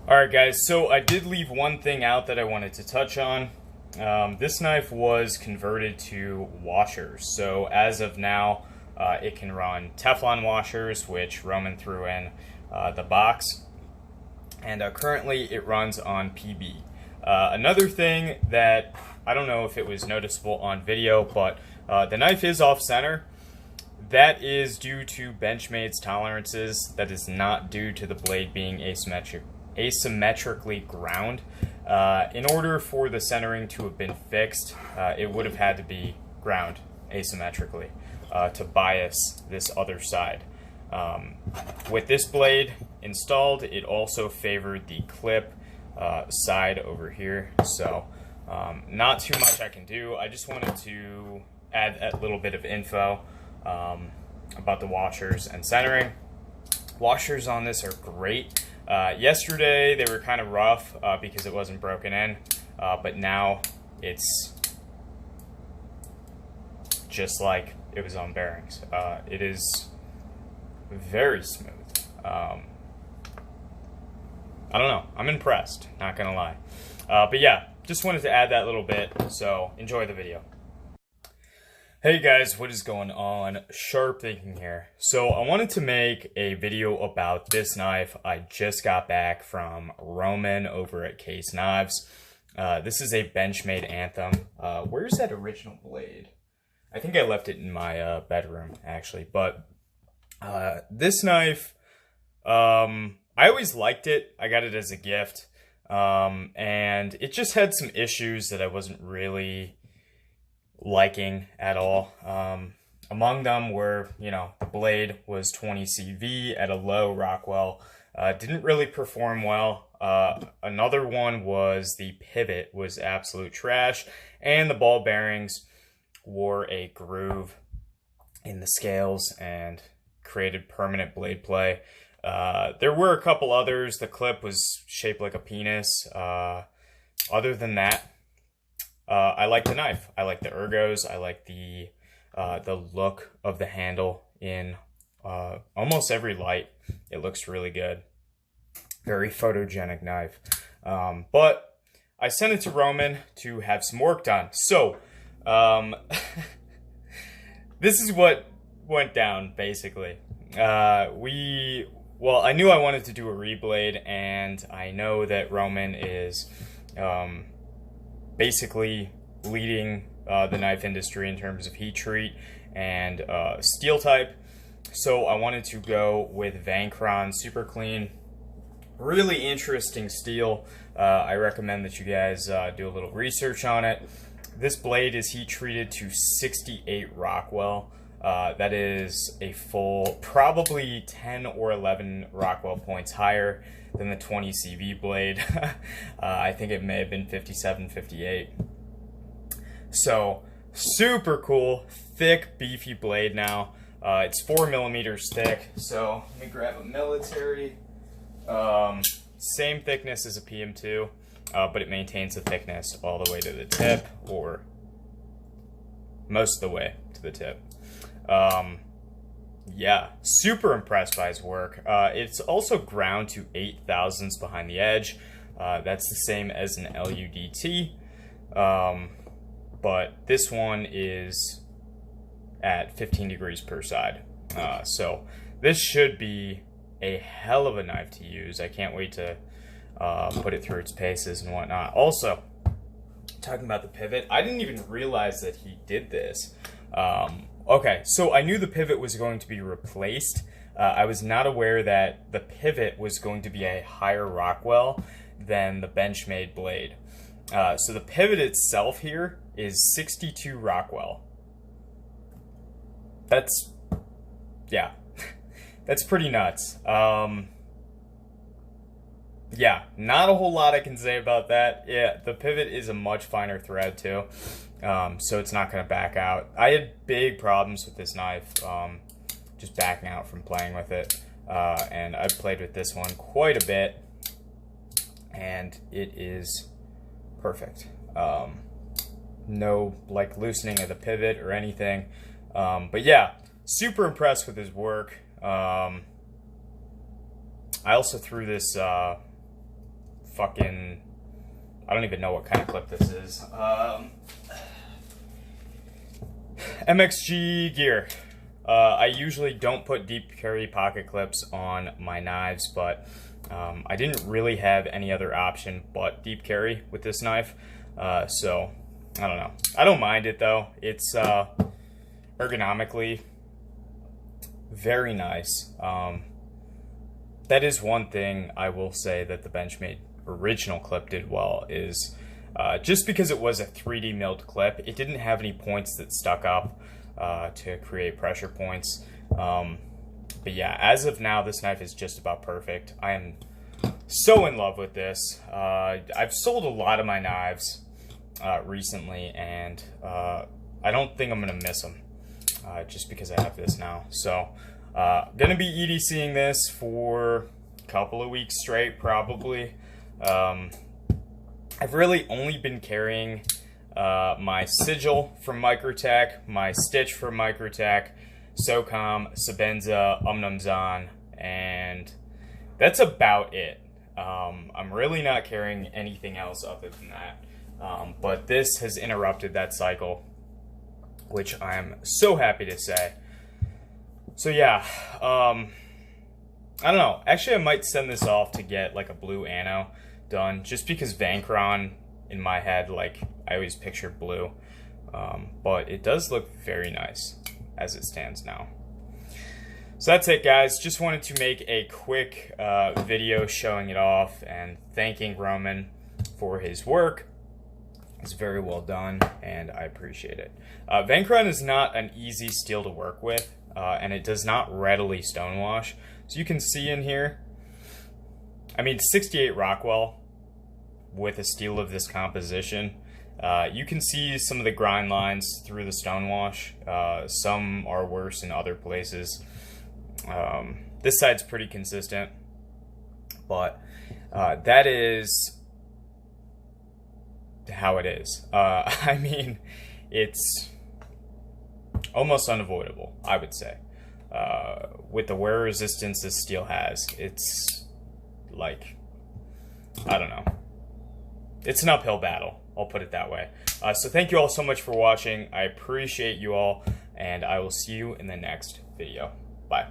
Alright guys, so I did leave one thing out that I wanted to touch on. This knife was converted to washers. So as of now, it can run Teflon washers, which Roman threw in the box. And currently it runs on PB. Another thing that, I don't know if it was noticeable on video, but the knife is off center. That is due to Benchmade's tolerances. That is not due to the blade being asymmetrically ground. In order for the centering to have been fixed, it would have had to be ground asymmetrically to bias this other side. With this blade installed, it also favored the clip side over here, so not too much I can do. I just wanted to add a little bit of info about the washers and centering. Washers on this are great. Yesterday they were kind of rough because it wasn't broken in, but now it's just like it was on bearings. It is very smooth. I don't know, I'm impressed, not gonna lie. But yeah, just wanted to add that little bit, so enjoy the video. Hey guys, what is going on? Sharp Thinking here. So I wanted to make a video about this knife. I just got back from Roman over at Case Knives. This is a Benchmade Anthem. Where's that original blade? I think I left it in my bedroom actually, but this knife, I always liked it. I got it as a gift, and it just had some issues that I wasn't really liking at all. Among them were, the blade was 20 CV at a low Rockwell. Didn't really perform well. Another one was the pivot was absolute trash, and the ball bearings wore a groove in the scales and created permanent blade play. There were a couple others. The clip was shaped like a penis. Other than that, I like the knife. I like the ergos. I like the look of the handle in almost every light. It looks really good. Very photogenic knife. But I sent it to Roman to have some work done. So this is what went down basically. Well, I knew I wanted to do a reblade, and I know that Roman is basically leading the knife industry in terms of heat treat and steel type. So I wanted to go with Vancron SuperClean. Really interesting steel. I recommend that you guys do a little research on it. This blade is heat treated to 68 Rockwell. That is a full, probably 10 or 11 Rockwell points higher than the 20 CV blade. I think it may have been 57, 58. So, super cool, thick, beefy blade now. It's 4 millimeters thick. So, let me grab a military. Same thickness as a PM2, but it maintains the thickness all the way to the tip, or most of the way to the tip. Yeah, super impressed by his work. It's also ground to 8 thousandths behind the edge. That's the same as an LUDT, but this one is at 15 degrees per side. So this should be a hell of a knife to use. I can't wait to put it through its paces and whatnot. Also, talking about the pivot, I didn't even realize that he did this. Okay, so I knew the pivot was going to be replaced. I was not aware that the pivot was going to be a higher Rockwell than the Benchmade blade. So the pivot itself here is 62 Rockwell. That's, yeah, that's pretty nuts. Yeah, not a whole lot I can say about that. Yeah, the pivot is a much finer thread too. So it's not going to back out. I had big problems with this knife, just backing out from playing with it. And I've played with this one quite a bit, and it is perfect. No loosening of the pivot or anything. But yeah, super impressed with his work. I also threw this fucking, I don't even know what kind of clip this is. MXG gear. I usually don't put deep carry pocket clips on my knives, but I didn't really have any other option but deep carry with this knife. So, I don't know. I don't mind it though. It's ergonomically very nice. That is one thing I will say that the Benchmade original clip did well is just because it was a 3D milled clip, it didn't have any points that stuck up to create pressure points. But yeah, as of now, this knife is just about perfect. I am so in love with this. I've sold a lot of my knives recently, and I don't think I'm gonna miss them just because I have this now. So gonna be EDCing this for a couple of weeks straight, probably. I've really only been carrying my sigil from Microtech, my stitch from Microtech, SOCOM, Sebenza, Umnumzan, and that's about it. I'm really not carrying anything else other than that. But this has interrupted that cycle, which I'm so happy to say. So yeah, I don't know. Actually, I might send this off to get like a blue ano done, just because Vancron in my head, like I always pictured blue. But it does look very nice as it stands now. So that's it, guys. Just wanted to make a quick video showing it off and thanking Roman for his work. It's very well done, and I appreciate it. Vancron is not an easy steel to work with, and it does not readily stonewash. So you can see in here, I mean, 68 Rockwell with a steel of this composition. You can see some of the grind lines through the stonewash. Some are worse in other places. This side's pretty consistent, but that is how it is. I mean, it's almost unavoidable, I would say. With the wear resistance this steel has, it's like, I don't know. It's an uphill battle, I'll put it that way. So thank you all so much for watching. I appreciate you all, and I will see you in the next video. Bye.